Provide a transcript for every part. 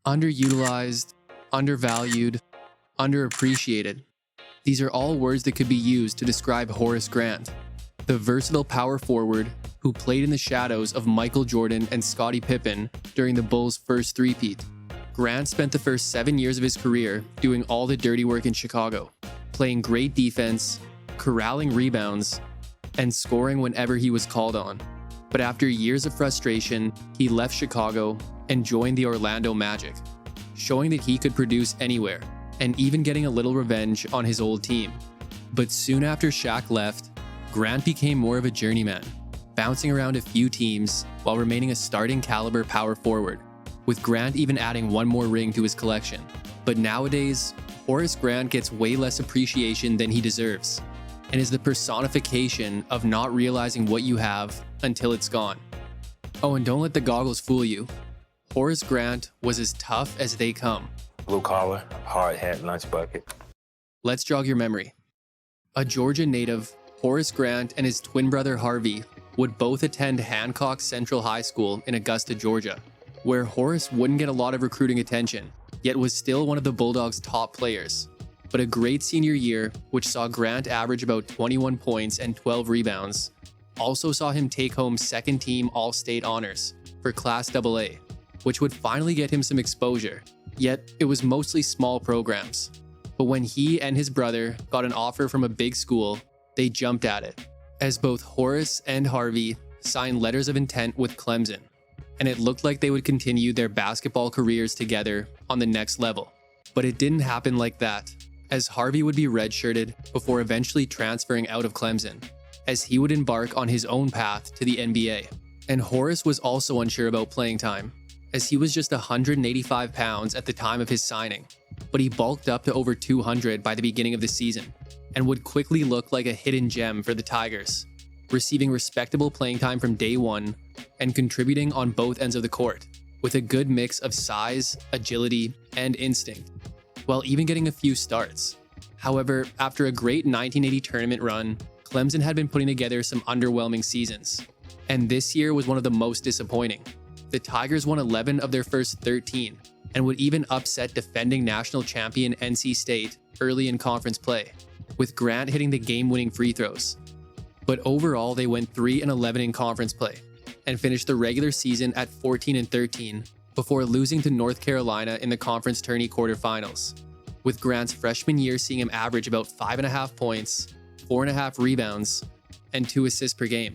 Underutilized, undervalued, underappreciated. These are all words that could be used to describe Horace Grant, the versatile power forward who played in the shadows of Michael Jordan and Scottie Pippen during the Bulls' first three-peat. Grant spent the first 7 years of his career doing all the dirty work in Chicago, playing great defense, corralling rebounds, and scoring whenever he was called on. But after years of frustration, he left Chicago and joined the Orlando Magic, showing that he could produce anywhere, and even getting a little revenge on his old team. But soon after Shaq left, Grant became more of a journeyman, bouncing around a few teams while remaining a starting caliber power forward, with Grant even adding one more ring to his collection. But nowadays, Horace Grant gets way less appreciation than he deserves, and is the personification of not realizing what you have until it's gone. Oh, and don't let the goggles fool you. Horace Grant was as tough as they come. Blue collar, hard hat, lunch bucket. Let's jog your memory. A Georgia native, Horace Grant and his twin brother Harvey would both attend Hancock Central High School in Augusta, Georgia, where Horace wouldn't get a lot of recruiting attention, yet was still one of the Bulldogs' top players. But a great senior year, which saw Grant average about 21 points and 12 rebounds, also saw him take home second-team All-State honors for Class AA, which would finally get him some exposure, yet it was mostly small programs. But when he and his brother got an offer from a big school, they jumped at it, as both Horace and Harvey signed letters of intent with Clemson, and it looked like they would continue their basketball careers together on the next level. But it didn't happen like that, as Harvey would be redshirted before eventually transferring out of Clemson, as he would embark on his own path to the NBA. And Horace was also unsure about playing time, as he was just 185 pounds at the time of his signing, but he bulked up to over 200 by the beginning of the season, and would quickly look like a hidden gem for the Tigers, receiving respectable playing time from day one and contributing on both ends of the court, with a good mix of size, agility, and instinct, while even getting a few starts. However, after a great 1980 tournament run, Clemson had been putting together some underwhelming seasons, and this year was one of the most disappointing. The Tigers won 11 of their first 13, and would even upset defending national champion NC State early in conference play, with Grant hitting the game-winning free throws. But overall, they went 3-11 in conference play, and finished the regular season at 14-13, before losing to North Carolina in the conference tourney quarterfinals, with Grant's freshman year seeing him average about 5.5 points, 4.5 rebounds, and 2 assists per game.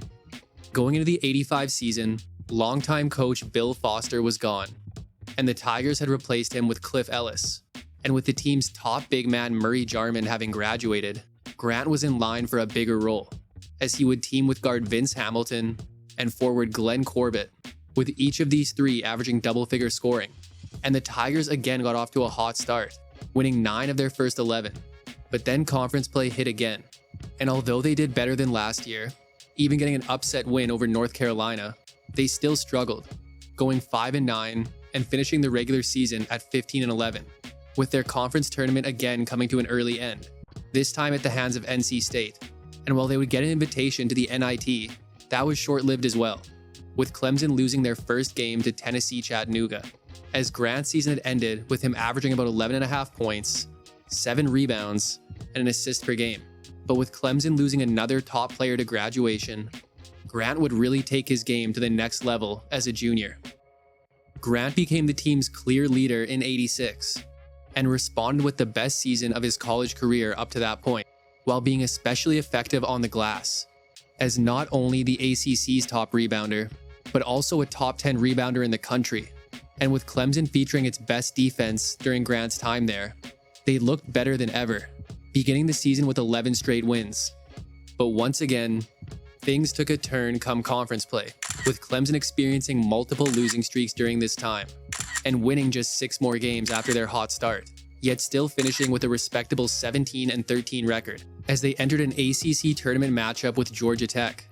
Going into the 85 season, longtime coach Bill Foster was gone, and the Tigers had replaced him with Cliff Ellis. And with the team's top big man Murray Jarman having graduated, Grant was in line for a bigger role, as he would team with guard Vince Hamilton and forward Glenn Corbett, with each of these three averaging double-figure scoring. And the Tigers again got off to a hot start, winning 9 of their first 11. But then conference play hit again, and although they did better than last year, even getting an upset win over North Carolina, they still struggled, going 5-9 and finishing the regular season at 15-11, with their conference tournament again coming to an early end, this time at the hands of NC State. And while they would get an invitation to the NIT, that was short-lived as well, with Clemson losing their first game to Tennessee Chattanooga, as Grant's season had ended with him averaging about 11.5 points, 7 rebounds, and an assist per game. But with Clemson losing another top player to graduation, Grant would really take his game to the next level as a junior. Grant became the team's clear leader in '86, and responded with the best season of his college career up to that point, while being especially effective on the glass, as not only the ACC's top rebounder, but also a top 10 rebounder in the country. And with Clemson featuring its best defense during Grant's time there, they looked better than ever, beginning the season with 11 straight wins. But once again, things took a turn come conference play, with Clemson experiencing multiple losing streaks during this time, and winning just 6 more games after their hot start, yet still finishing with a respectable 17-13 record, as they entered an ACC tournament matchup with Georgia Tech.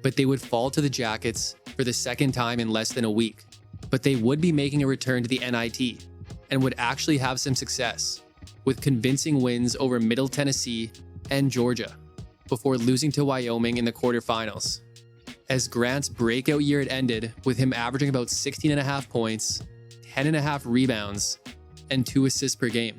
But they would fall to the Jackets for the second time in less than a week. But they would be making a return to the NIT, and would actually have some success, with convincing wins over Middle Tennessee and Georgia, before losing to Wyoming in the quarterfinals. As Grant's breakout year had ended with him averaging about 16.5 points, 10.5 rebounds, and 2 assists per game.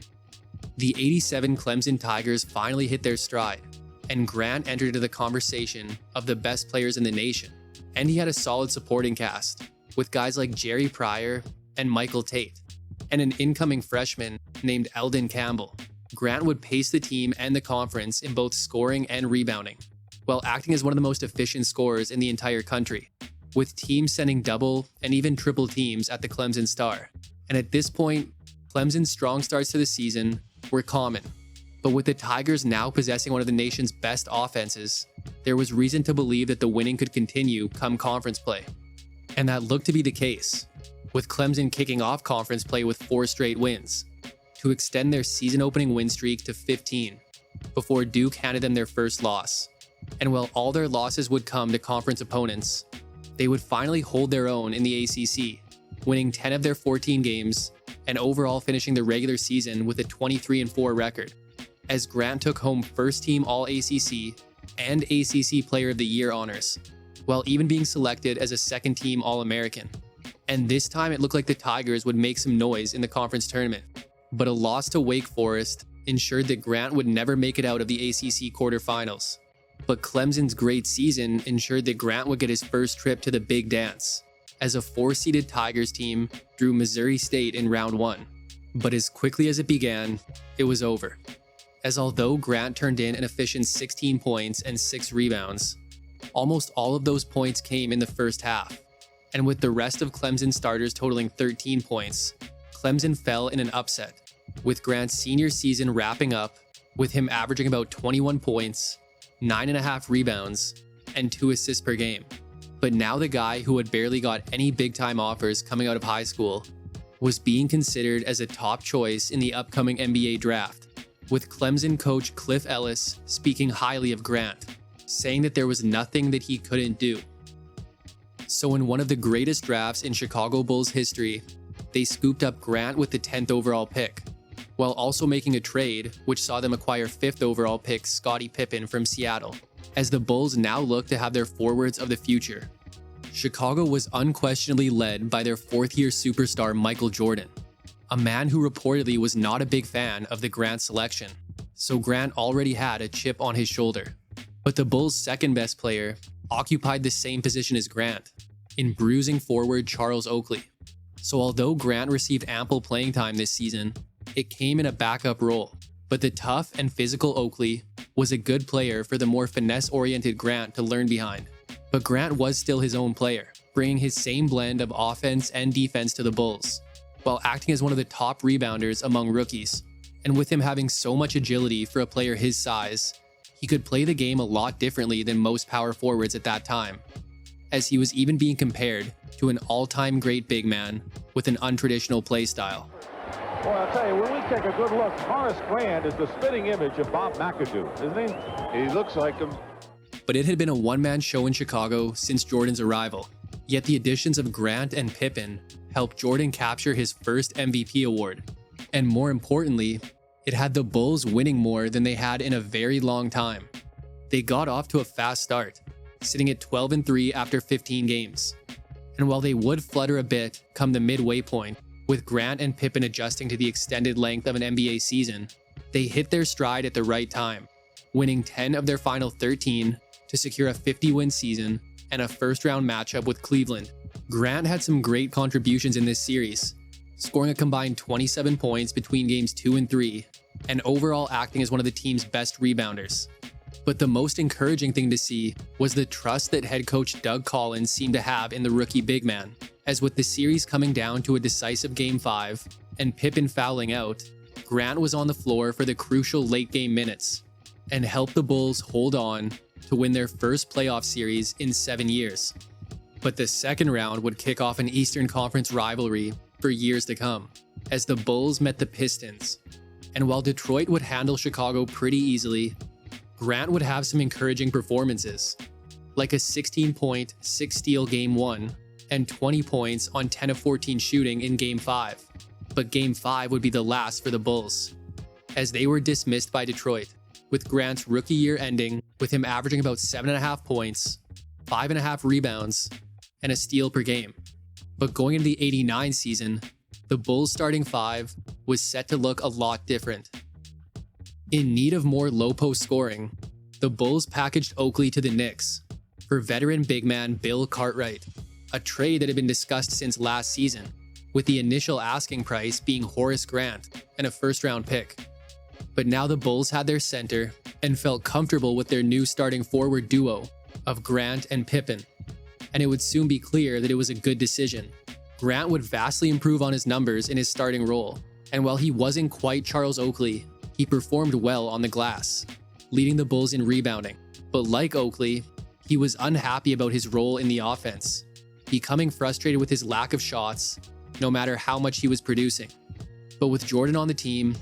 The '87 Clemson Tigers finally hit their stride, and Grant entered into the conversation of the best players in the nation. And he had a solid supporting cast, with guys like Jerry Pryor and Michael Tate, and an incoming freshman named Eldon Campbell. Grant would pace the team and the conference in both scoring and rebounding, while acting as one of the most efficient scorers in the entire country, with teams sending double and even triple teams at the Clemson Star. And at this point, Clemson's strong starts to the season were common. But with the Tigers now possessing one of the nation's best offenses, there was reason to believe that the winning could continue come conference play. And that looked to be the case, with Clemson kicking off conference play with 4 straight wins, to extend their season-opening win streak to 15, before Duke handed them their first loss. And while all their losses would come to conference opponents, they would finally hold their own in the ACC, winning 10 of their 14 games and overall finishing the regular season with a 23-4 record, as Grant took home first-team All-ACC and ACC Player of the Year honors, while even being selected as a second-team All-American. And this time it looked like the Tigers would make some noise in the conference tournament, but a loss to Wake Forest ensured that Grant would never make it out of the ACC quarterfinals. But Clemson's great season ensured that Grant would get his first trip to the big dance, as a 4-seeded Tigers team drew Missouri State in round 1. But as quickly as it began, it was over, as although Grant turned in an efficient 16 points and 6 rebounds, almost all of those points came in the first half. And with the rest of Clemson starters totaling 13 points, Clemson fell in an upset, with Grant's senior season wrapping up with him averaging about 21 points, 9.5 rebounds, and 2 assists per game. But now the guy who had barely got any big-time offers coming out of high school was being considered as a top choice in the upcoming NBA draft, with Clemson coach Cliff Ellis speaking highly of Grant, saying that there was nothing that he couldn't do. So in one of the greatest drafts in Chicago Bulls history, they scooped up Grant with the 10th overall pick, while also making a trade which saw them acquire 5th overall pick Scottie Pippen from Seattle, as the Bulls now look to have their forwards of the future. Chicago was unquestionably led by their 4th-year superstar Michael Jordan, a man who reportedly was not a big fan of the Grant selection, so Grant already had a chip on his shoulder. But the Bulls' second-best player occupied the same position as Grant, in bruising forward Charles Oakley. So although Grant received ample playing time this season, it came in a backup role. But the tough and physical Oakley was a good player for the more finesse-oriented Grant to learn behind. But Grant was still his own player, bringing his same blend of offense and defense to the Bulls, while acting as one of the top rebounders among rookies. And with him having so much agility for a player his size, he could play the game a lot differently than most power forwards at that time, as he was even being compared to an all-time great big man with an untraditional play style. Well, I'll tell you, when we take a good look, Horace Grant is the spitting image of Bob McAdoo, isn't he? He looks like him. But it had been a one-man show in Chicago since Jordan's arrival. Yet the additions of Grant and Pippen helped Jordan capture his first MVP award. And more importantly, it had the Bulls winning more than they had in a very long time. They got off to a fast start, sitting at 12-3 after 15 games. And while they would flutter a bit come the midway point, with Grant and Pippen adjusting to the extended length of an NBA season, they hit their stride at the right time, winning 10 of their final 13 to secure a 50-win season and a first-round matchup with Cleveland. Grant had some great contributions in this series, scoring a combined 27 points between games 2 and 3, and overall acting as one of the team's best rebounders. But the most encouraging thing to see was the trust that head coach Doug Collins seemed to have in the rookie big man, as with the series coming down to a decisive Game 5 and Pippen fouling out, Grant was on the floor for the crucial late-game minutes and helped the Bulls hold on to win their first playoff series in 7 years. But the second round would kick off an Eastern Conference rivalry for years to come, as the Bulls met the Pistons. And while Detroit would handle Chicago pretty easily, Grant would have some encouraging performances, like a 16-point, 6-steal Game 1 and 20 points on 10 of 14 shooting in Game 5. But Game 5 would be the last for the Bulls, as they were dismissed by Detroit, with Grant's rookie year ending with him averaging about 7.5 points, 5.5 rebounds, and a steal per game. But going into the '89 season, the Bulls' starting five was set to look a lot different. In need of more low-post scoring, the Bulls packaged Oakley to the Knicks for veteran big man Bill Cartwright, a trade that had been discussed since last season, with the initial asking price being Horace Grant and a first-round pick. But now the Bulls had their center and felt comfortable with their new starting forward duo of Grant and Pippen, and it would soon be clear that it was a good decision. Grant would vastly improve on his numbers in his starting role, and while he wasn't quite Charles Oakley, he performed well on the glass, leading the Bulls in rebounding. But like Oakley, he was unhappy about his role in the offense, becoming frustrated with his lack of shots, no matter how much he was producing. But with Jordan on the team,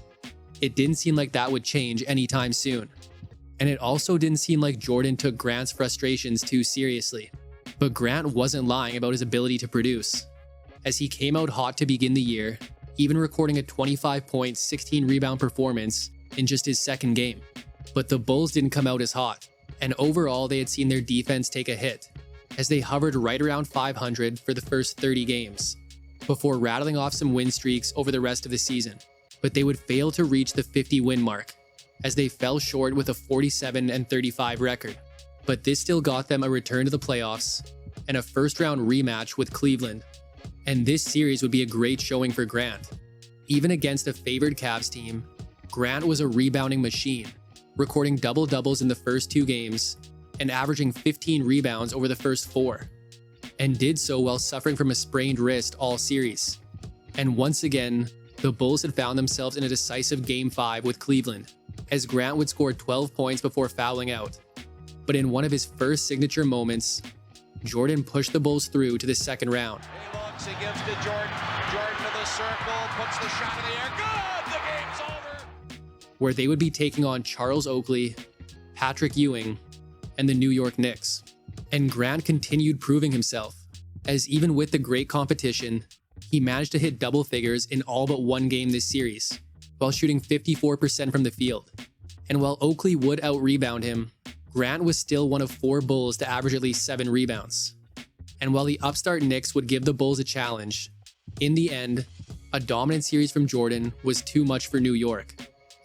it didn't seem like that would change anytime soon. And it also didn't seem like Jordan took Grant's frustrations too seriously. But Grant wasn't lying about his ability to produce, as he came out hot to begin the year, even recording a 25-point, 16-rebound performance in just his second game. But the Bulls didn't come out as hot, and overall they had seen their defense take a hit, as they hovered right around 500 for the first 30 games, before rattling off some win streaks over the rest of the season. But they would fail to reach the 50-win mark, as they fell short with a 47-35 record. But this still got them a return to the playoffs and a first-round rematch with Cleveland. And this series would be a great showing for Grant. Even against a favored Cavs team, Grant was a rebounding machine, recording double-doubles in the first two games and averaging 15 rebounds over the first four, and did so while suffering from a sprained wrist all series. And once again, the Bulls had found themselves in a decisive Game 5 with Cleveland, as Grant would score 12 points before fouling out. But in one of his first signature moments, Jordan pushed the Bulls through to the second round. He looks, he gives to Jordan. Jordan to the circle, puts the shot in the air. Good! The game's over! Where they would be taking on Charles Oakley, Patrick Ewing, and the New York Knicks. And Grant continued proving himself, as even with the great competition, he managed to hit double figures in all but one game this series, while shooting 54% from the field. And while Oakley would out-rebound him, Grant was still one of 4 Bulls to average at least 7 rebounds. And while the upstart Knicks would give the Bulls a challenge, in the end, a dominant series from Jordan was too much for New York,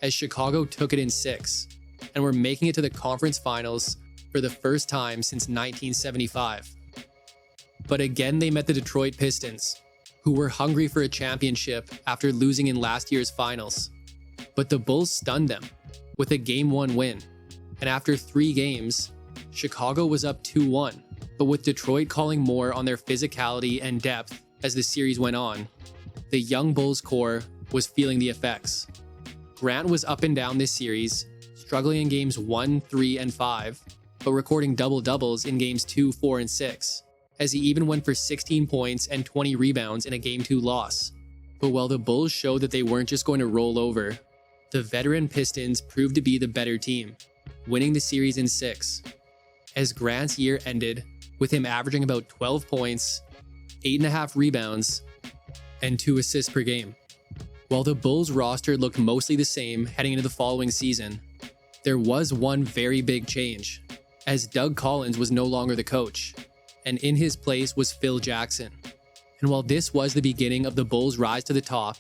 as Chicago took it in 6, and were making it to the conference finals for the first time since 1975. But again they met the Detroit Pistons, who were hungry for a championship after losing in last year's finals. But the Bulls stunned them with a Game 1 win, and after 3 games, Chicago was up 2-1. But with Detroit calling more on their physicality and depth as the series went on, the young Bulls core was feeling the effects. Grant was up and down this series, struggling in games 1, 3, and 5, but recording double-doubles in games 2, 4, and 6, as he even went for 16 points and 20 rebounds in a Game 2 loss. But while the Bulls showed that they weren't just going to roll over, the veteran Pistons proved to be the better team, winning the series in 6, as Grant's year ended with him averaging about 12 points, 8.5 rebounds, and 2 assists per game. While the Bulls roster looked mostly the same heading into the following season, there was one very big change, as Doug Collins was no longer the coach, and in his place was Phil Jackson. And while this was the beginning of the Bulls' rise to the top,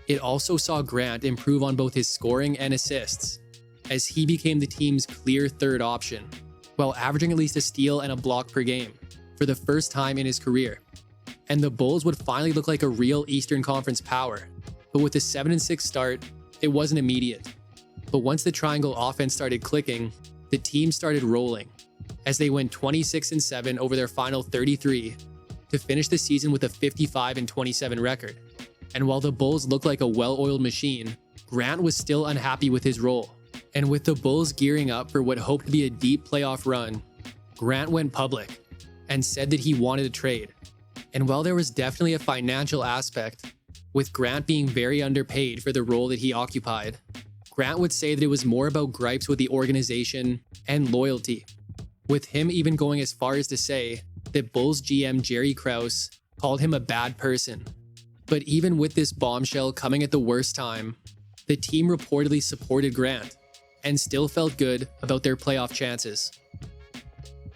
it also saw Grant improve on both his scoring and assists, as he became the team's clear third option, while averaging at least a steal and a block per game for the first time in his career. And the Bulls would finally look like a real Eastern Conference power. But with a 7-6 start, it wasn't immediate. But once the triangle offense started clicking, the team started rolling, as they went 26-7 over their final 33 to finish the season with a 55-27 record. And while the Bulls looked like a well-oiled machine, Grant was still unhappy with his role. And with the Bulls gearing up for what hoped to be a deep playoff run, Grant went public and said that he wanted a trade. And while there was definitely a financial aspect, with Grant being very underpaid for the role that he occupied, Grant would say that it was more about gripes with the organization and loyalty, with him even going as far as to say that Bulls GM Jerry Krause called him a bad person. But even with this bombshell coming at the worst time, the team reportedly supported Grant and still felt good about their playoff chances.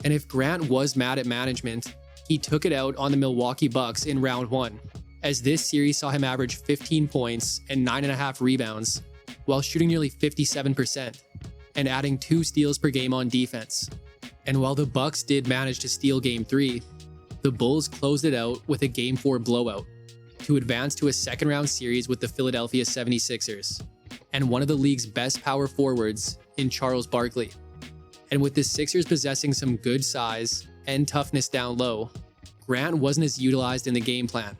And if Grant was mad at management, he took it out on the Milwaukee Bucks in round 1, as this series saw him average 15 points and 9.5 rebounds, while shooting nearly 57% and adding 2 steals per game on defense. And while the Bucks did manage to steal Game 3, the Bulls closed it out with a Game 4 blowout to advance to a second-round series with the Philadelphia 76ers and one of the league's best power forwards in Charles Barkley. And with the Sixers possessing some good size and toughness down low, Grant wasn't as utilized in the game plan.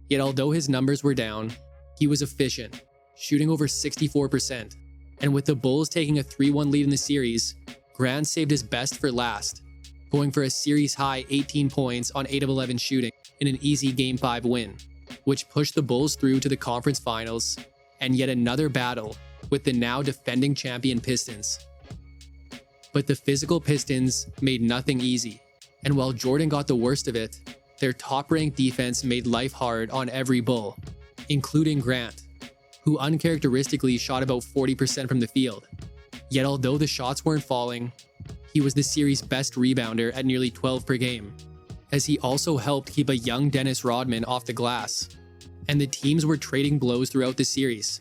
Yet although his numbers were down, he was efficient, shooting over 64%. And with the Bulls taking a 3-1 lead in the series, Grant saved his best for last, going for a series-high 18 points on 8 of 11 shooting in an easy Game 5 win, which pushed the Bulls through to the conference finals and yet another battle with the now defending champion Pistons. But the physical Pistons made nothing easy, and while Jordan got the worst of it, their top-ranked defense made life hard on every Bull, including Grant, who uncharacteristically shot about 40% from the field. Yet although the shots weren't falling, he was the series' best rebounder at nearly 12 per game, as he also helped keep a young Dennis Rodman off the glass. And the teams were trading blows throughout the series,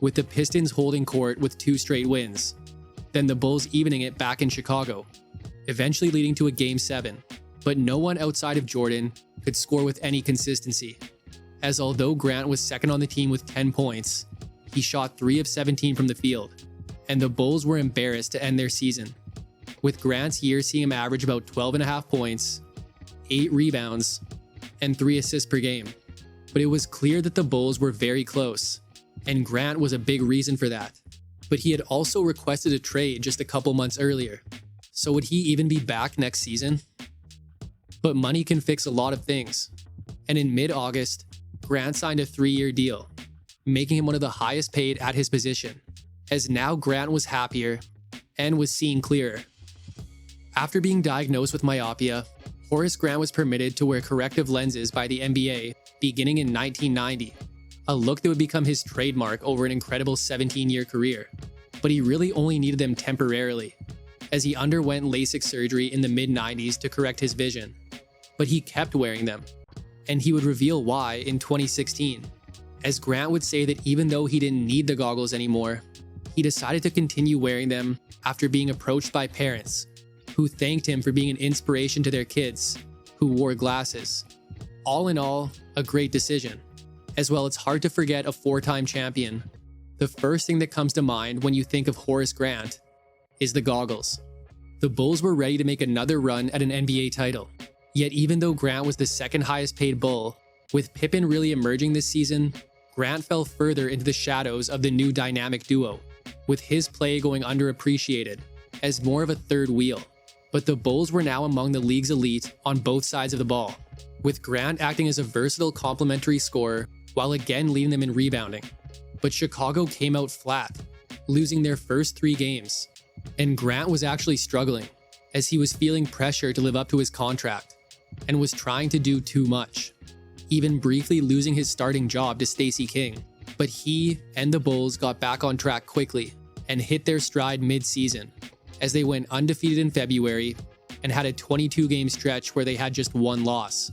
with the Pistons holding court with 2 straight wins, then the Bulls evening it back in Chicago, eventually leading to a Game 7. But no one outside of Jordan could score with any consistency, as although Grant was second on the team with 10 points, he shot 3 of 17 from the field, and the Bulls were embarrassed to end their season, with Grant's year seeing him average about 12.5 points, 8 rebounds, and 3 assists per game. But it was clear that the Bulls were very close, and Grant was a big reason for that. But he had also requested a trade just a couple months earlier, so would he even be back next season? But money can fix a lot of things, and in mid-August, Grant signed a 3-year deal, making him one of the highest paid at his position, as now Grant was happier and was seeing clearer. After being diagnosed with myopia, Horace Grant was permitted to wear corrective lenses by the NBA beginning in 1990, a look that would become his trademark over an incredible 17-year career. But he really only needed them temporarily, as he underwent LASIK surgery in the mid-90s to correct his vision. But he kept wearing them, and he would reveal why in 2016, as Grant would say that even though he didn't need the goggles anymore, he decided to continue wearing them after being approached by parents who thanked him for being an inspiration to their kids who wore glasses. All in all, a great decision. As well, it's hard to forget a 4-time champion. The first thing that comes to mind when you think of Horace Grant is the goggles. The Bulls were ready to make another run at an NBA title. Yet even though Grant was the second highest paid Bull, with Pippen really emerging this season, Grant fell further into the shadows of the new dynamic duo, with his play going underappreciated as more of a third wheel. But the Bulls were now among the league's elite on both sides of the ball, with Grant acting as a versatile complementary scorer while again leading them in rebounding. But Chicago came out flat, losing their first 3 games, and Grant was actually struggling, as he was feeling pressure to live up to his contract, and was trying to do too much, even briefly losing his starting job to Stacey King. But he and the Bulls got back on track quickly and hit their stride mid-season, as they went undefeated in February and had a 22-game stretch where they had just 1 loss,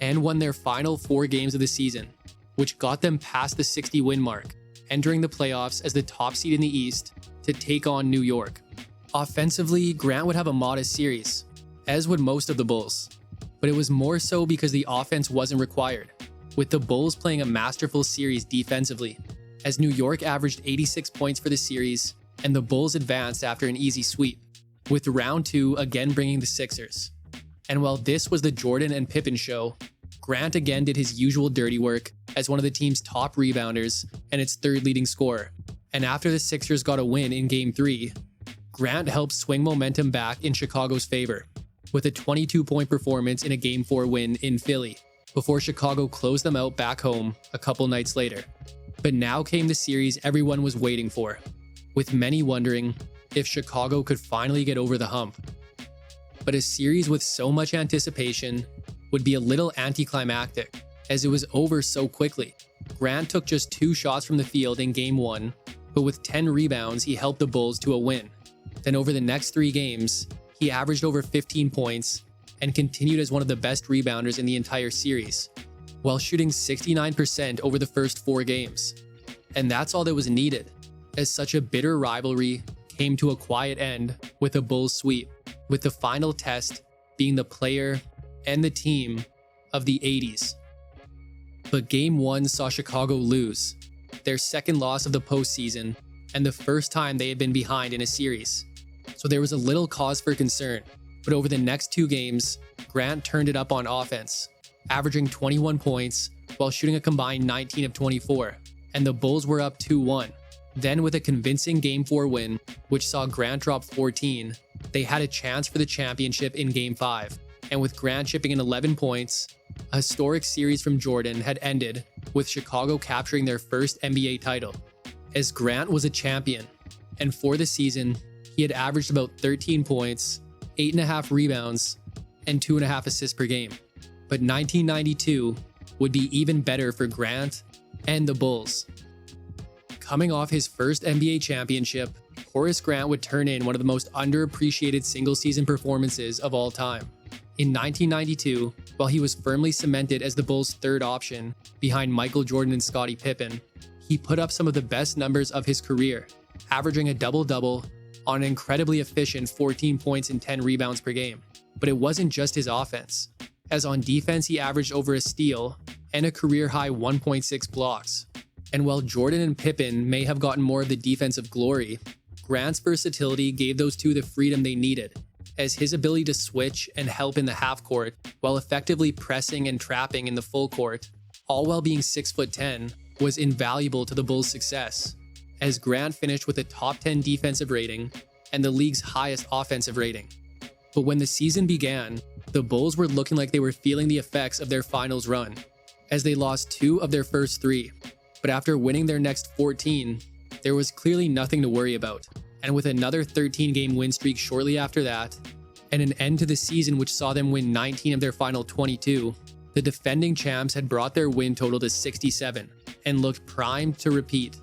and won their final 4 games of the season, which got them past the 60-win mark, entering the playoffs as the top seed in the East to take on New York. Offensively, Grant would have a modest series, as would most of the Bulls, but it was more so because the offense wasn't required, with the Bulls playing a masterful series defensively, as New York averaged 86 points for the series, and the Bulls advanced after an easy sweep, with round 2 again bringing the Sixers. And while this was the Jordan and Pippen show, Grant again did his usual dirty work as one of the team's top rebounders and its 3rd leading scorer. And after the Sixers got a win in Game 3, Grant helped swing momentum back in Chicago's favor, with a 22-point performance in a Game 4 win in Philly, before Chicago closed them out back home a couple nights later. But now came the series everyone was waiting for, with many wondering if Chicago could finally get over the hump. But a series with so much anticipation would be a little anticlimactic, as it was over so quickly. Grant took just 2 shots from the field in Game 1, but with 10 rebounds he helped the Bulls to a win. Then over the next 3 games, he averaged over 15 points and continued as one of the best rebounders in the entire series, while shooting 69% over the first 4 games. And that's all that was needed, as such a bitter rivalry came to a quiet end with a Bulls sweep, with the final test being the player and the team of the 80s. But Game 1 saw Chicago lose, their second loss of the postseason, and the first time they had been behind in a series. So there was a little cause for concern, but over the next 2 games, Grant turned it up on offense, averaging 21 points while shooting a combined 19 of 24, and the Bulls were up 2-1. Then with a convincing Game 4 win, which saw Grant drop 14, they had a chance for the championship in Game 5, and with Grant chipping in 11 points, a historic series from Jordan had ended, with Chicago capturing their first NBA title. As Grant was a champion, and for the season, he had averaged about 13 points, 8.5 rebounds, and 2.5 assists per game. But 1992 would be even better for Grant and the Bulls. Coming off his first NBA championship, Horace Grant would turn in one of the most underappreciated single-season performances of all time. In 1992, while he was firmly cemented as the Bulls' third option behind Michael Jordan and Scottie Pippen, he put up some of the best numbers of his career, averaging a double-double on an incredibly efficient 14 points and 10 rebounds per game. But it wasn't just his offense, as on defense he averaged over a steal and a career-high 1.6 blocks. And while Jordan and Pippen may have gotten more of the defensive glory, Grant's versatility gave those two the freedom they needed, as his ability to switch and help in the half court while effectively pressing and trapping in the full court, all while being 6'10", was invaluable to the Bulls' success, as Grant finished with a top 10 defensive rating and the league's highest offensive rating. But when the season began, the Bulls were looking like they were feeling the effects of their finals run, as they lost 2 of their first 3. But after winning their next 14, there was clearly nothing to worry about. And with another 13-game win streak shortly after that, and an end to the season which saw them win 19 of their final 22, the defending champs had brought their win total to 67 and looked primed to repeat,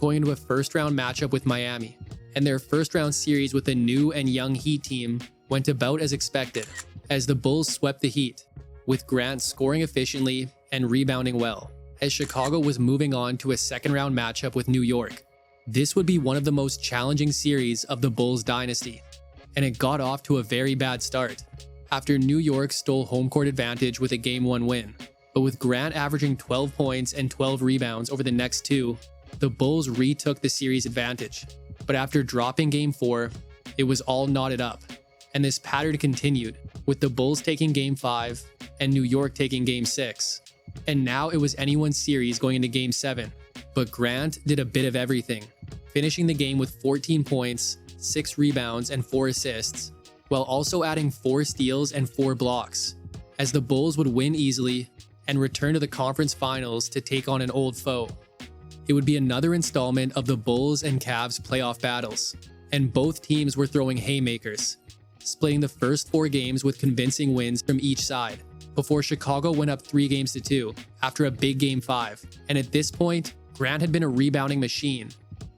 going into a first-round matchup with Miami. And their first-round series with the new and young Heat team went about as expected, as the Bulls swept the Heat, with Grant scoring efficiently and rebounding well, as Chicago was moving on to a second-round matchup with New York. This would be one of the most challenging series of the Bulls dynasty, and it got off to a very bad start, after New York stole home court advantage with a Game 1 win. But with Grant averaging 12 points and 12 rebounds over the next 2, the Bulls retook the series advantage. But after dropping Game 4, it was all knotted up, and this pattern continued, with the Bulls taking Game 5 and New York taking Game 6. And now it was anyone's series going into Game 7. But Grant did a bit of everything, finishing the game with 14 points, 6 rebounds, and 4 assists, while also adding 4 steals and 4 blocks, as the Bulls would win easily and return to the conference finals to take on an old foe. It would be another installment of the Bulls and Cavs playoff battles, and both teams were throwing haymakers, splitting the first 4 games with convincing wins from each side, before Chicago went up 3-2 after a big Game 5, and at this point, Grant had been a rebounding machine,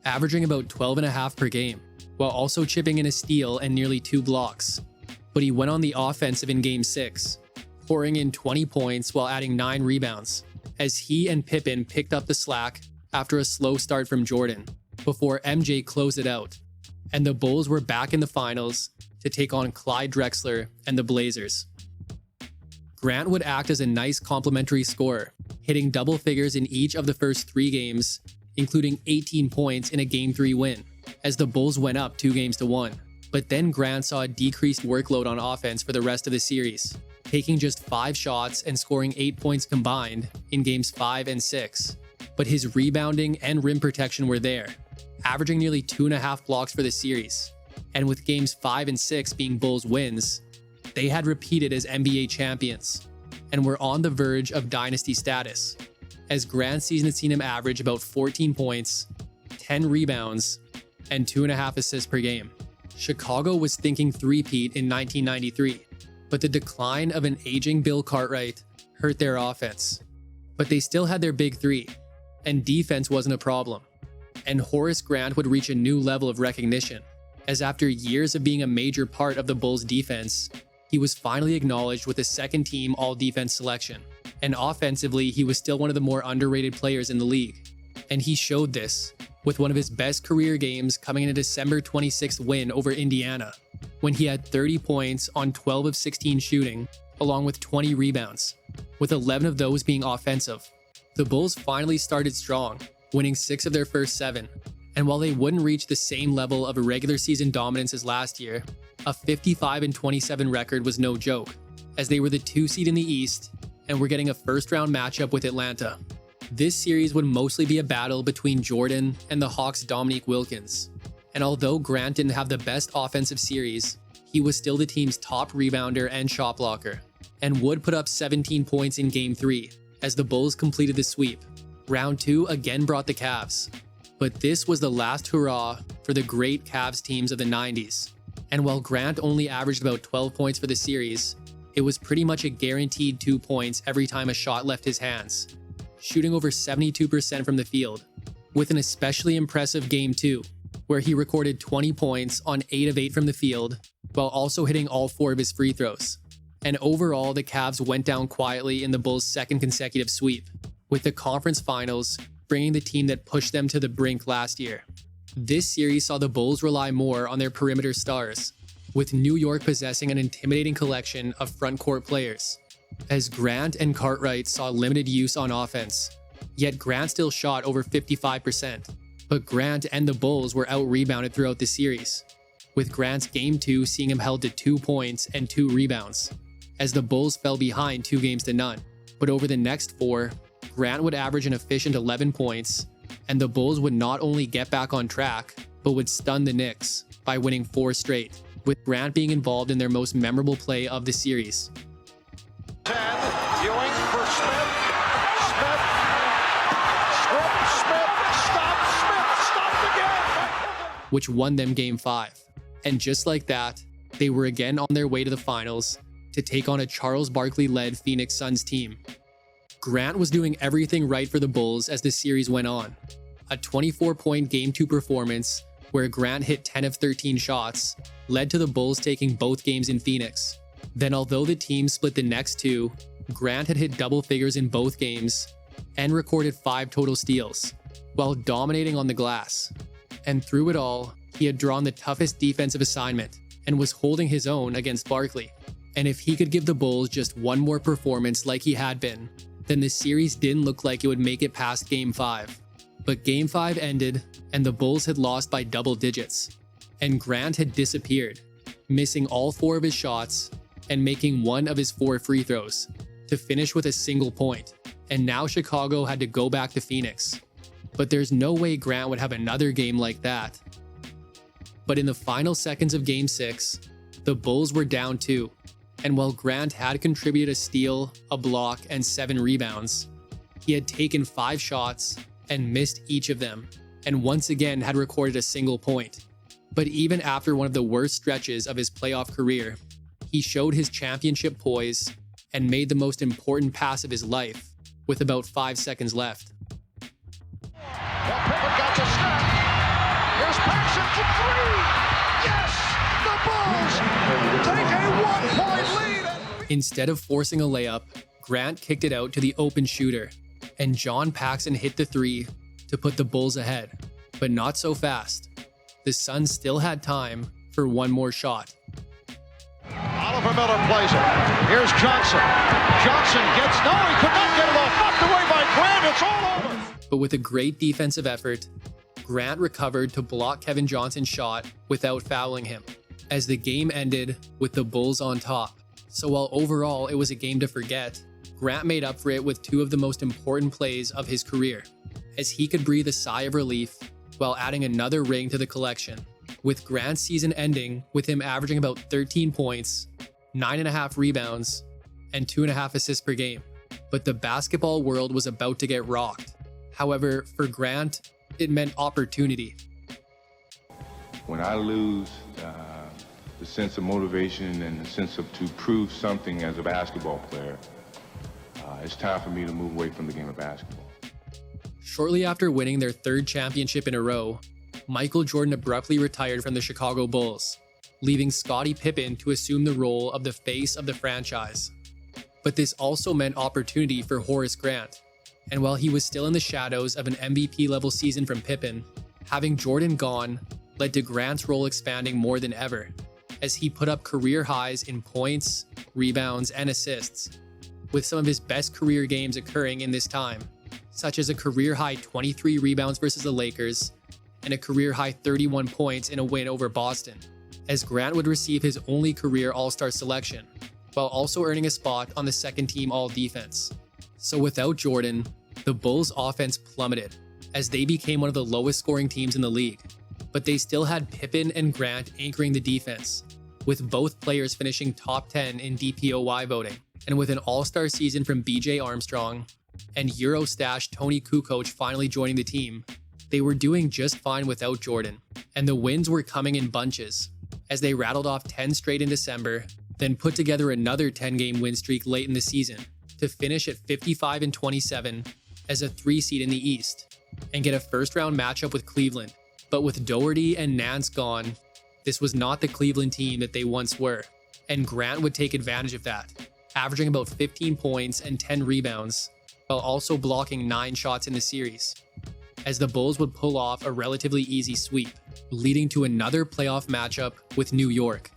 averaging about 12.5 per game, while also chipping in a steal and nearly 2 blocks. But he went on the offensive in Game 6, pouring in 20 points while adding 9 rebounds, as he and Pippen picked up the slack after a slow start from Jordan, before MJ closed it out, and the Bulls were back in the finals to take on Clyde Drexler and the Blazers. Grant would act as a nice complementary scorer, hitting double figures in each of the first 3 games, including 18 points in a Game 3 win, as the Bulls went up 2-1. But then Grant saw a decreased workload on offense for the rest of the series, taking just 5 shots and scoring 8 points combined in Games 5 and 6. But his rebounding and rim protection were there, averaging nearly 2.5 blocks for the series. And with Games 5 and 6 being Bulls wins, they had repeated as NBA champions, and were on the verge of dynasty status, as Grant's season had seen him average about 14 points, 10 rebounds, and 2.5 assists per game. Chicago was thinking three-peat in 1993, but the decline of an aging Bill Cartwright hurt their offense. But they still had their big 3, and defense wasn't a problem. And Horace Grant would reach a new level of recognition, as after years of being a major part of the Bulls' defense, he was finally acknowledged with a second-team all-defense selection, And offensively, he was still one of the more underrated players in the league. And he showed this with one of his best career games coming in a December 26th win over Indiana, when he had 30 points on 12 of 16 shooting, along with 20 rebounds, with 11 of those being offensive. The Bulls finally started strong, winning 6 of their first 7. And while they wouldn't reach the same level of a regular season dominance as last year, a 55-27 record was no joke, as they were the 2 seed in the East and were getting a first-round matchup with Atlanta. This series would mostly be a battle between Jordan and the Hawks' Dominique Wilkins. And although Grant didn't have the best offensive series, he was still the team's top rebounder and shot blocker, and would put up 17 points in Game 3 as the Bulls completed the sweep. Round 2 again brought the Cavs. But this was the last hurrah for the great Cavs teams of the 90s. And while Grant only averaged about 12 points for the series, it was pretty much a guaranteed 2 points every time a shot left his hands, shooting over 72% from the field, with an especially impressive Game 2, where he recorded 20 points on 8 of 8 from the field, while also hitting all 4 of his free throws. And overall, the Cavs went down quietly in the Bulls' second consecutive sweep, with the conference finals bringing the team that pushed them to the brink last year. This series saw the Bulls rely more on their perimeter stars, with New York possessing an intimidating collection of front-court players, as Grant and Cartwright saw limited use on offense. Yet Grant still shot over 55%, but Grant and the Bulls were out-rebounded throughout the series, with Grant's Game 2 seeing him held to 2 points and 2 rebounds, as the Bulls fell behind 2 games to none. But over the next 4, Grant would average an efficient 11 points, and the Bulls would not only get back on track, but would stun the Knicks by winning 4 straight, with Grant being involved in their most memorable play of the series. 10, Ewing for Smith. Smith. Stopped again. Which won them Game 5. And just like that, they were again on their way to the finals to take on a Charles Barkley-led Phoenix Suns team. Grant was doing everything right for the Bulls as the series went on. A 24-point Game 2 performance, where Grant hit 10 of 13 shots, led to the Bulls taking both games in Phoenix. Then although the team split the next 2, Grant had hit double figures in both games and recorded 5 total steals, while dominating on the glass. And through it all, he had drawn the toughest defensive assignment and was holding his own against Barkley. And if he could give the Bulls just one more performance like he had been, then the series didn't look like it would make it past Game 5. But Game 5 ended, and the Bulls had lost by double digits. And Grant had disappeared, missing all 4 of his shots and making 1 of his 4 free throws, to finish with a single point. And now Chicago had to go back to Phoenix. But there's no way Grant would have another game like that. But in the final seconds of Game 6, the Bulls were down 2. And while Grant had contributed a steal, a block, and 7 rebounds, he had taken 5 shots and missed each of them, and once again had recorded a single point. But even after one of the worst stretches of his playoff career, he showed his championship poise and made the most important pass of his life with about 5 seconds left. Well, Pippen got to snap. Here's Paxson for 3. Yes! The Bulls take a 1-point lead. Instead of forcing a layup, Grant kicked it out to the open shooter, and John Paxson hit the 3 to put the Bulls ahead. But not so fast. The Suns still had time for one more shot. Oliver Miller plays it. Here's Johnson. Johnson gets, no, he could not get it off. Knocked away by Grant. It's all over. But with a great defensive effort, Grant recovered to block Kevin Johnson's shot without fouling him, as the game ended with the Bulls on top. So while overall it was a game to forget, Grant made up for it with 2 of the most important plays of his career, as he could breathe a sigh of relief while adding another ring to the collection, with Grant's season ending with him averaging about 13 points, 9.5 rebounds, and 2.5 assists per game. But the basketball world was about to get rocked. However, for Grant, it meant opportunity. When I lose the sense of motivation and the sense of to prove something as a basketball player, it's time for me to move away from the game of basketball. Shortly after winning their 3rd championship in a row, Michael Jordan abruptly retired from the Chicago Bulls, leaving Scottie Pippen to assume the role of the face of the franchise. But this also meant opportunity for Horace Grant. And while he was still in the shadows of an MVP level season from Pippen, having Jordan gone led to Grant's role expanding more than ever, as he put up career highs in points, rebounds, and assists, with some of his best career games occurring in this time, such as a career-high 23 rebounds versus the Lakers and a career-high 31 points in a win over Boston, as Grant would receive his only career All-Star selection, while also earning a spot on the second-team All-Defense. So without Jordan, the Bulls' offense plummeted, as they became one of the lowest-scoring teams in the league. But they still had Pippen and Grant anchoring the defense, with both players finishing top 10 in DPOY voting, and with an all-star season from BJ Armstrong and Eurostash Tony Kukoc finally joining the team, they were doing just fine without Jordan, and the wins were coming in bunches, as they rattled off 10 straight in December, then put together another 10-game win streak late in the season to finish at 55-27 as a 3 seed in the East, and get a first-round matchup with Cleveland. But with Doherty and Nance gone, this was not the Cleveland team that they once were, and Grant would take advantage of that, averaging about 15 points and 10 rebounds, while also blocking 9 shots in the series, as the Bulls would pull off a relatively easy sweep, leading to another playoff matchup with New York.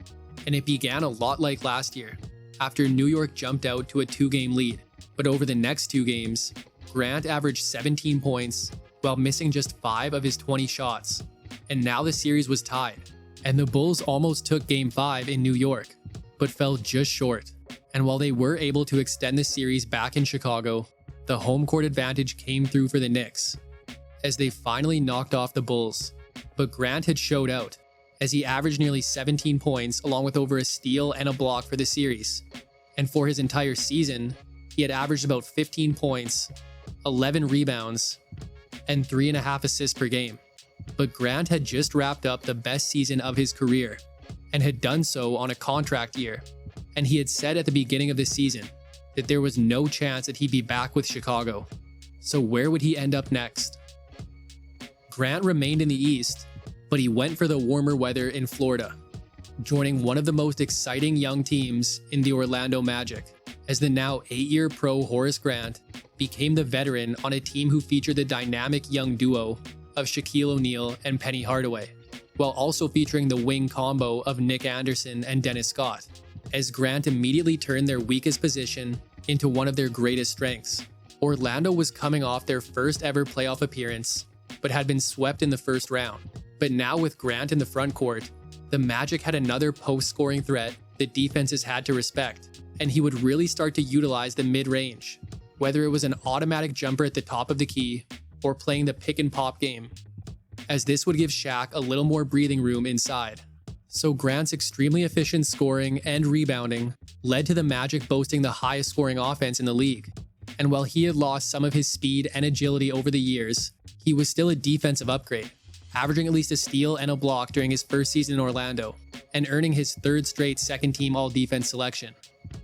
And it began a lot like last year, after New York jumped out to a 2-game lead, but over the next 2 games, Grant averaged 17 points, while missing just 5 of his 20 shots, and now the series was tied, and the Bulls almost took Game 5 in New York, but fell just short. And while they were able to extend the series back in Chicago, the home court advantage came through for the Knicks, as they finally knocked off the Bulls. But Grant had showed out, as he averaged nearly 17 points along with over a steal and a block for the series. And for his entire season, he had averaged about 15 points, 11 rebounds, and 3.5 assists per game. But Grant had just wrapped up the best season of his career, and had done so on a contract year. And he had said at the beginning of the season that there was no chance that he'd be back with Chicago. So where would he end up next? Grant remained in the East, but he went for the warmer weather in Florida, joining one of the most exciting young teams in the Orlando Magic, as the now 8-year pro Horace Grant became the veteran on a team who featured the dynamic young duo of Shaquille O'Neal and Penny Hardaway, while also featuring the wing combo of Nick Anderson and Dennis Scott, as Grant immediately turned their weakest position into one of their greatest strengths. Orlando was coming off their first ever playoff appearance, but had been swept in the first round. But now with Grant in the front court, the Magic had another post-scoring threat that defenses had to respect, and he would really start to utilize the mid-range, whether it was an automatic jumper at the top of the key or playing the pick and pop game, as this would give Shaq a little more breathing room inside. So Grant's extremely efficient scoring and rebounding led to the Magic boasting the highest scoring offense in the league. And while he had lost some of his speed and agility over the years, he was still a defensive upgrade, averaging at least a steal and a block during his first season in Orlando, and earning his 3rd straight second-team All-Defense selection.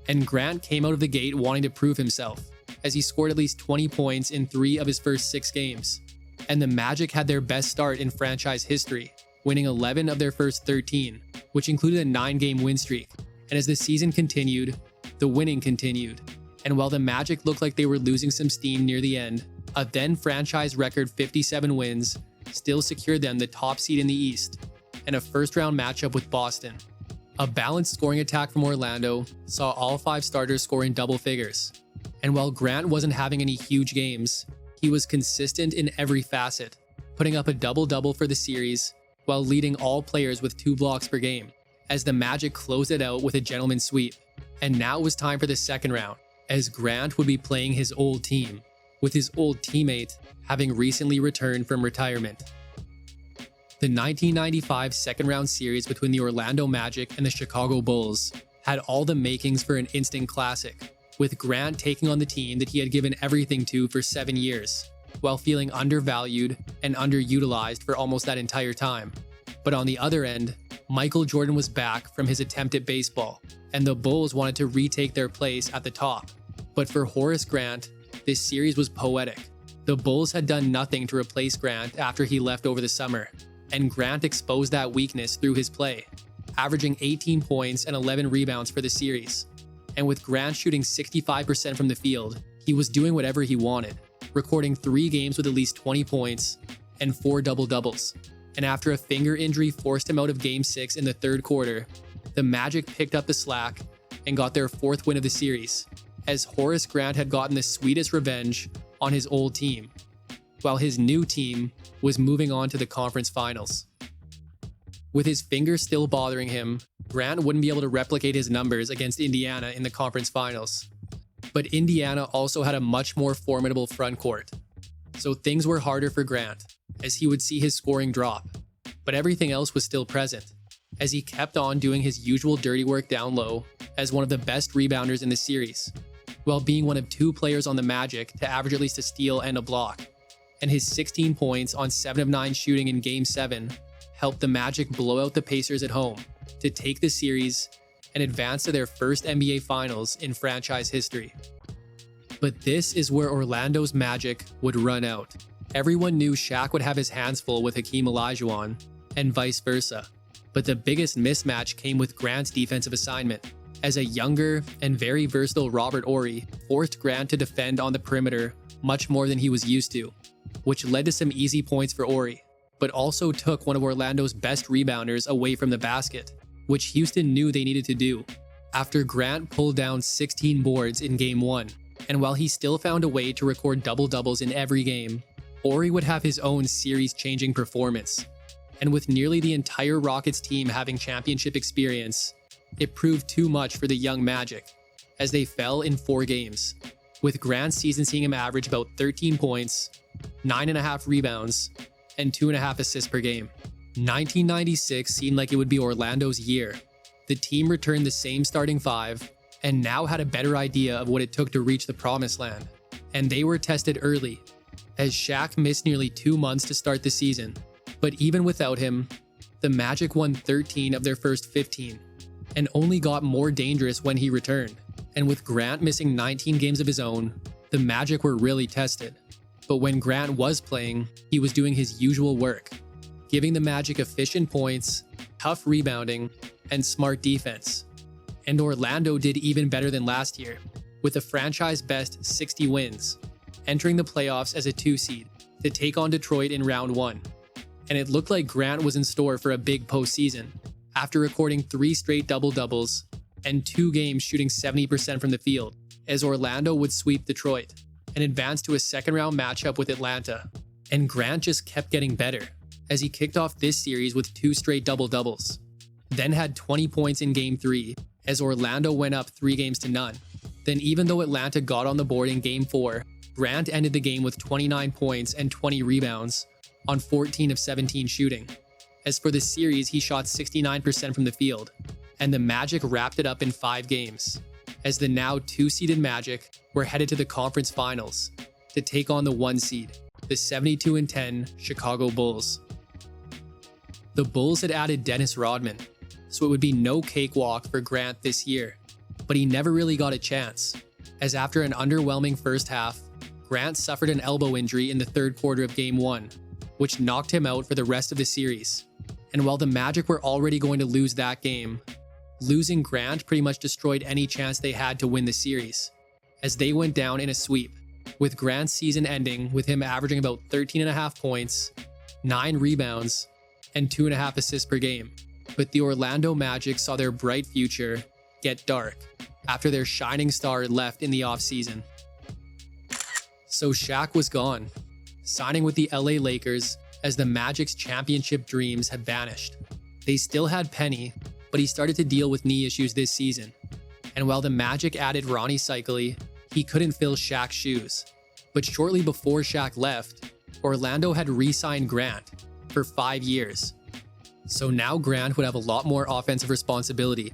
And Grant came out of the gate wanting to prove himself, as he scored at least 20 points in 3 of his first 6 games. And the Magic had their best start in franchise history, winning 11 of their first 13, which included a 9-game win streak. And as the season continued, the winning continued. And while the Magic looked like they were losing some steam near the end, a then franchise record 57 wins still secured them the top seed in the East, and a first-round matchup with Boston. A balanced scoring attack from Orlando saw all 5 starters scoring double figures. And while Grant wasn't having any huge games, he was consistent in every facet, putting up a double-double for the series while leading all players with 2 blocks per game, as the Magic closed it out with a gentleman's sweep. And now it was time for the second round, as Grant would be playing his old team, with his old teammate having recently returned from retirement. The 1995 second-round series between the Orlando Magic and the Chicago Bulls had all the makings for an instant classic, with Grant taking on the team that he had given everything to for 7 years, while feeling undervalued and underutilized for almost that entire time. But on the other end, Michael Jordan was back from his attempt at baseball, and the Bulls wanted to retake their place at the top. But for Horace Grant, this series was poetic. The Bulls had done nothing to replace Grant after he left over the summer, and Grant exposed that weakness through his play, averaging 18 points and 11 rebounds for the series, And with Grant shooting 65% from the field, he was doing whatever he wanted, recording 3 games with at least 20 points and 4 double-doubles. And after a finger injury forced him out of Game 6 in the third quarter, the Magic picked up the slack and got their 4th win of the series, as Horace Grant had gotten the sweetest revenge on his old team, while his new team was moving on to the conference finals. With his finger still bothering him, Grant wouldn't be able to replicate his numbers against Indiana in the conference finals. But Indiana also had a much more formidable front court, so things were harder for Grant, as he would see his scoring drop. But everything else was still present, as he kept on doing his usual dirty work down low as one of the best rebounders in the series, while being one of 2 players on the Magic to average at least a steal and a block. And his 16 points on 7 of 9 shooting in Game 7 helped the Magic blow out the Pacers at home to take the series and advance to their first NBA Finals in franchise history. But this is where Orlando's magic would run out. Everyone knew Shaq would have his hands full with Hakeem Olajuwon, and vice versa. But the biggest mismatch came with Grant's defensive assignment, as a younger and very versatile Robert Horry forced Grant to defend on the perimeter much more than he was used to, which led to some easy points for Horry, but also took one of Orlando's best rebounders away from the basket, which Houston knew they needed to do. After Grant pulled down 16 boards in Game 1, and while he still found a way to record double-doubles in every game, Horry would have his own series-changing performance. And with nearly the entire Rockets team having championship experience, it proved too much for the young Magic, as they fell in 4 games, with Grant's season seeing him average about 13 points, 9.5 rebounds, and 2.5 assists per game. 1996 seemed like it would be Orlando's year. The team returned the same starting 5 and now had a better idea of what it took to reach the promised land. And they were tested early, as Shaq missed nearly 2 months to start the season. But even without him, the Magic won 13 of their first 15, and only got more dangerous when he returned. And with Grant missing 19 games of his own, the Magic were really tested. But when Grant was playing, he was doing his usual work, giving the Magic efficient points, tough rebounding, and smart defense. And Orlando did even better than last year, with a franchise-best 60 wins, entering the playoffs as a 2 seed to take on Detroit in round 1. And it looked like Grant was in store for a big postseason, after recording 3 straight double-doubles and 2 games shooting 70% from the field, as Orlando would sweep Detroit and advance to a second-round matchup with Atlanta. And Grant just kept getting better, as he kicked off this series with 2 straight double-doubles, then had 20 points in Game 3, as Orlando went up 3 games to none. Then even though Atlanta got on the board in Game 4, Grant ended the game with 29 points and 20 rebounds on 14 of 17 shooting. As for the series, he shot 69% from the field, and the Magic wrapped it up in 5 games, as the now 2-seeded Magic were headed to the conference finals to take on the 1 seed, the 72-10 Chicago Bulls. The Bulls had added Dennis Rodman, so it would be no cakewalk for Grant this year, but he never really got a chance, as after an underwhelming first half, Grant suffered an elbow injury in the third quarter of Game 1, which knocked him out for the rest of the series. And while the Magic were already going to lose that game, losing Grant pretty much destroyed any chance they had to win the series, as they went down in a sweep, with Grant's season ending with him averaging about 13.5 points, 9 rebounds, and 2.5 assists per game. But the Orlando Magic saw their bright future get dark after their shining star left in the offseason. So Shaq was gone, signing with the LA Lakers, as the Magic's championship dreams had vanished. They still had Penny, but he started to deal with knee issues this season. And while the Magic added Ronnie Cycli, he couldn't fill Shaq's shoes. But shortly before Shaq left, Orlando had re-signed Grant for 5 years. So now Grant would have a lot more offensive responsibility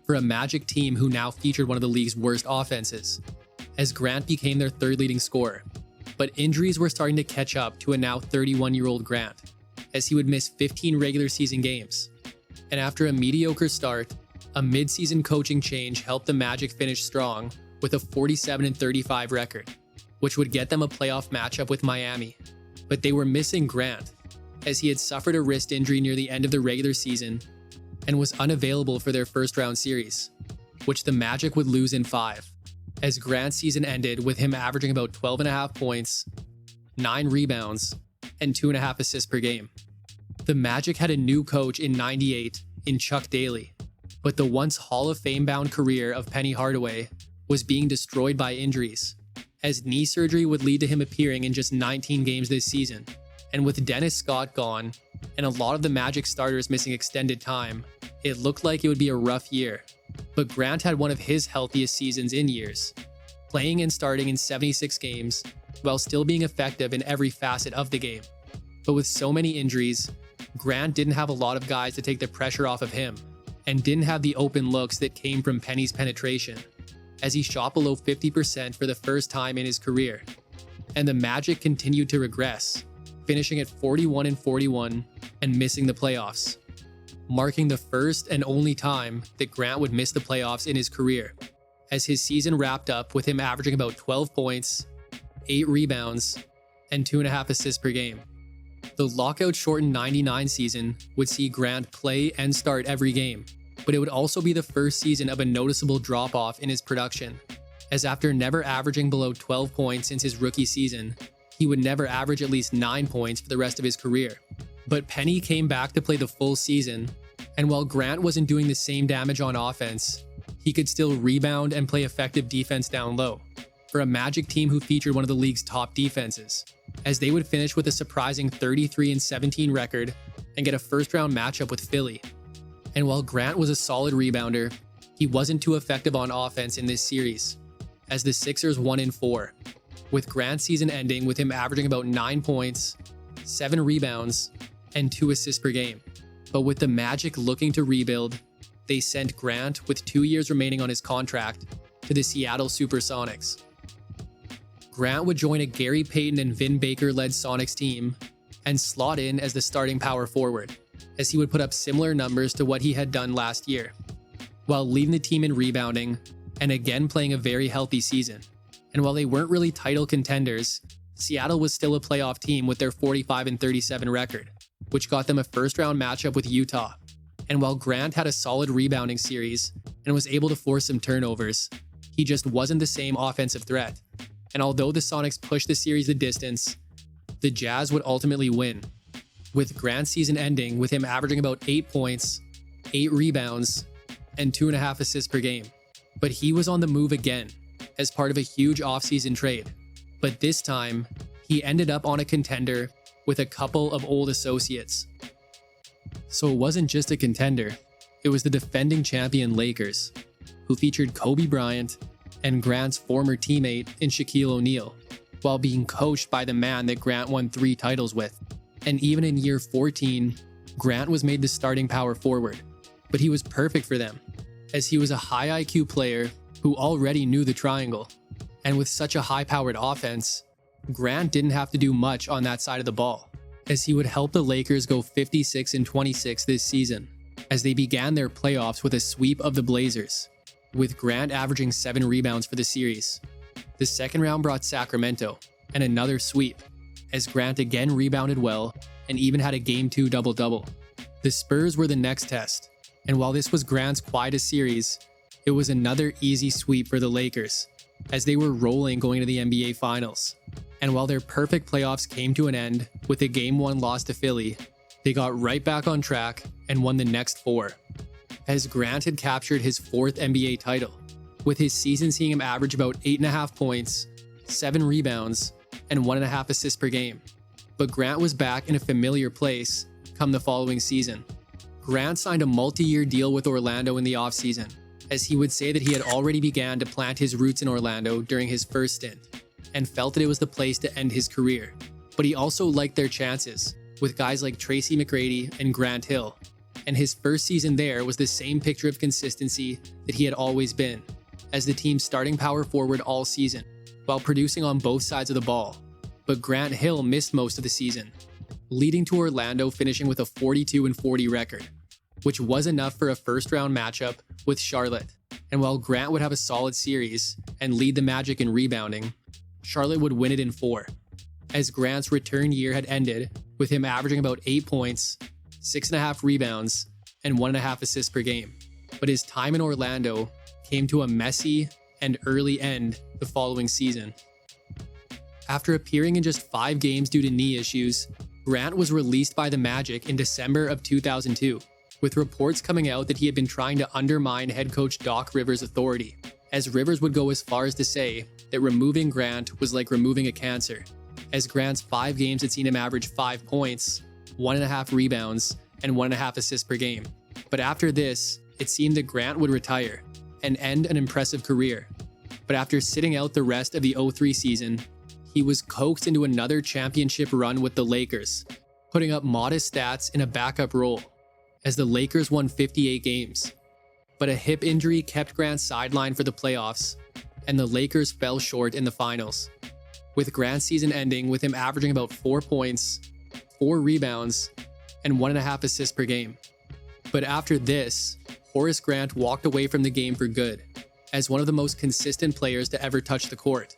for a Magic team who now featured one of the league's worst offenses, as Grant became their 3rd leading scorer. But injuries were starting to catch up to a now 31-year-old Grant, as he would miss 15 regular season games. And after a mediocre start, a mid-season coaching change helped the Magic finish strong with a 47-35 record, which would get them a playoff matchup with Miami. But they were missing Grant, as he had suffered a wrist injury near the end of the regular season and was unavailable for their first-round series. which the Magic would lose in 5, as Grant's season ended with him averaging about 12.5 points, 9 rebounds, and 2.5 assists per game. The Magic had a new coach in '98 in Chuck Daly, but the once Hall of Fame-bound career of Penny Hardaway was being destroyed by injuries, as knee surgery would lead to him appearing in just 19 games this season. And with Dennis Scott gone, and a lot of the Magic starters missing extended time, it looked like it would be a rough year. But Grant had one of his healthiest seasons in years, playing and starting in 76 games, while still being effective in every facet of the game. But with so many injuries, Grant didn't have a lot of guys to take the pressure off of him, and didn't have the open looks that came from Penny's penetration, as he shot below 50% for the first time in his career. And the Magic continued to regress, finishing at 41-41 and missing the playoffs, marking the first and only time that Grant would miss the playoffs in his career, as his season wrapped up with him averaging about 12 points, 8 rebounds, and 2.5 assists per game. The lockout-shortened '99 season would see Grant play and start every game, but it would also be the first season of a noticeable drop-off in his production, as after never averaging below 12 points since his rookie season, he would never average at least 9 points for the rest of his career. But Penny came back to play the full season, and while Grant wasn't doing the same damage on offense, he could still rebound and play effective defense down low, for a Magic team who featured one of the league's top defenses, as they would finish with a surprising 33-17 record and get a first-round matchup with Philly. And while Grant was a solid rebounder, he wasn't too effective on offense in this series, as the Sixers won in 4, with Grant's season ending with him averaging about 9 points, 7 rebounds, and 2 assists per game. But with the Magic looking to rebuild, they sent Grant, with 2 years remaining on his contract, to the Seattle Supersonics. Grant would join a Gary Payton and Vin Baker-led Sonics team and slot in as the starting power forward, as he would put up similar numbers to what he had done last year, while leading the team in rebounding and again playing a very healthy season. And while they weren't really title contenders, Seattle was still a playoff team with their 45-37 record, which got them a first-round matchup with Utah. And while Grant had a solid rebounding series and was able to force some turnovers, he just wasn't the same offensive threat. And although the Sonics pushed the series the distance, the Jazz would ultimately win, with Grant's season ending with him averaging about 8 points, 8 rebounds, and 2.5 assists per game. But he was on the move again, as part of a huge offseason trade. But this time, he ended up on a contender with a couple of old associates. So it wasn't just a contender, it was the defending champion Lakers, who featured Kobe Bryant and Grant's former teammate in Shaquille O'Neal, while being coached by the man that Grant won 3 titles with. And even in year 14, Grant was made the starting power forward, but he was perfect for them, as he was a high IQ player who already knew the triangle. And with such a high-powered offense, Grant didn't have to do much on that side of the ball, as he would help the Lakers go 56-26 this season, as they began their playoffs with a sweep of the Blazers, with Grant averaging 7 rebounds for the series. The second round brought Sacramento, and another sweep, as Grant again rebounded well and even had a Game 2 double-double. The Spurs were the next test, and while this was Grant's quietest series, it was another easy sweep for the Lakers, as they were rolling going to the NBA Finals. And while their perfect playoffs came to an end with a Game 1 loss to Philly, they got right back on track and won the next 4, as Grant had captured his 4th NBA title, with his season seeing him average about 8.5 points, 7 rebounds, and 1.5 assists per game. But Grant was back in a familiar place come the following season. Grant signed a multi-year deal with Orlando in the offseason, as he would say that he had already began to plant his roots in Orlando during his first stint, and felt that it was the place to end his career. But he also liked their chances, with guys like Tracy McGrady and Grant Hill, and his first season there was the same picture of consistency that he had always been, as the team's starting power forward all season, while producing on both sides of the ball. But Grant Hill missed most of the season, leading to Orlando finishing with a 42-40 record, which was enough for a first-round matchup with Charlotte. And while Grant would have a solid series and lead the Magic in rebounding, Charlotte would win it in 4, as Grant's return year had ended with him averaging about 8 points, 6.5 rebounds, and 1.5 assists per game. But his time in Orlando came to a messy and early end the following season. After appearing in just 5 games due to knee issues, Grant was released by the Magic in December of 2002, with reports coming out that he had been trying to undermine head coach Doc Rivers' authority, as Rivers would go as far as to say that removing Grant was like removing a cancer, as Grant's 5 games had seen him average 5 points, 1.5 rebounds, and 1.5 assists per game. But after this, it seemed that Grant would retire and end an impressive career. But after sitting out the rest of the 03 season, he was coaxed into another championship run with the Lakers, putting up modest stats in a backup role, as the Lakers won 58 games. But a hip injury kept Grant sidelined for the playoffs, and the Lakers fell short in the finals, with Grant's season ending with him averaging about 4 points, 4 rebounds, and 1.5 assists per game. But after this, Horace Grant walked away from the game for good, as one of the most consistent players to ever touch the court,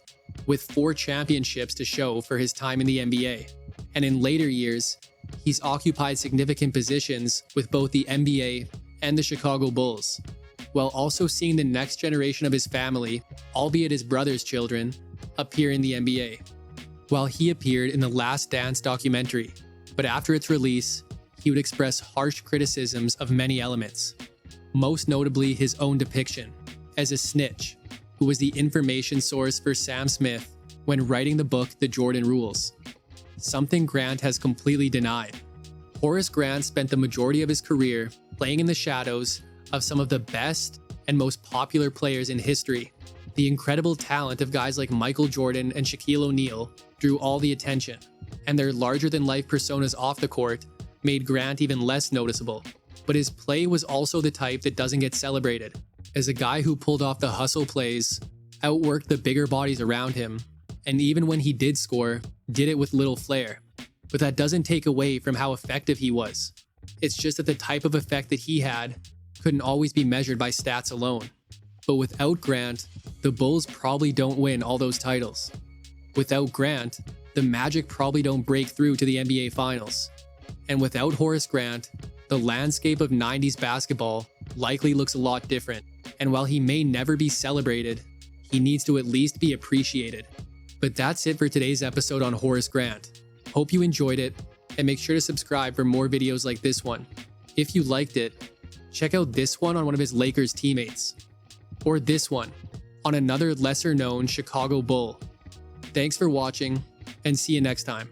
with 4 championships to show for his time in the NBA. And in later years, he's occupied significant positions with both the NBA and the Chicago Bulls, while also seeing the next generation of his family, albeit his brother's children, appear in the NBA. While he appeared in the Last Dance documentary, but after its release, he would express harsh criticisms of many elements, most notably his own depiction as a snitch who was the information source for Sam Smith when writing the book The Jordan Rules, something Grant has completely denied. Horace Grant spent the majority of his career playing in the shadows of some of the best and most popular players in history. The incredible talent of guys like Michael Jordan and Shaquille O'Neal drew all the attention, and their larger-than-life personas off the court made Grant even less noticeable. But his play was also the type that doesn't get celebrated, as a guy who pulled off the hustle plays, outworked the bigger bodies around him, and even when he did score, did it with little flair. But that doesn't take away from how effective he was. It's just that the type of effect that he had couldn't always be measured by stats alone. But without Grant, the Bulls probably don't win all those titles. Without Grant, the Magic probably don't break through to the NBA Finals. And without Horace Grant, the landscape of 90s basketball likely looks a lot different. And while he may never be celebrated, he needs to at least be appreciated. But that's it for today's episode on Horace Grant. Hope you enjoyed it, and make sure to subscribe for more videos like this one. If you liked it, check out this one on one of his Lakers teammates, or this one on another lesser known Chicago Bull. Thanks for watching, and see you next time.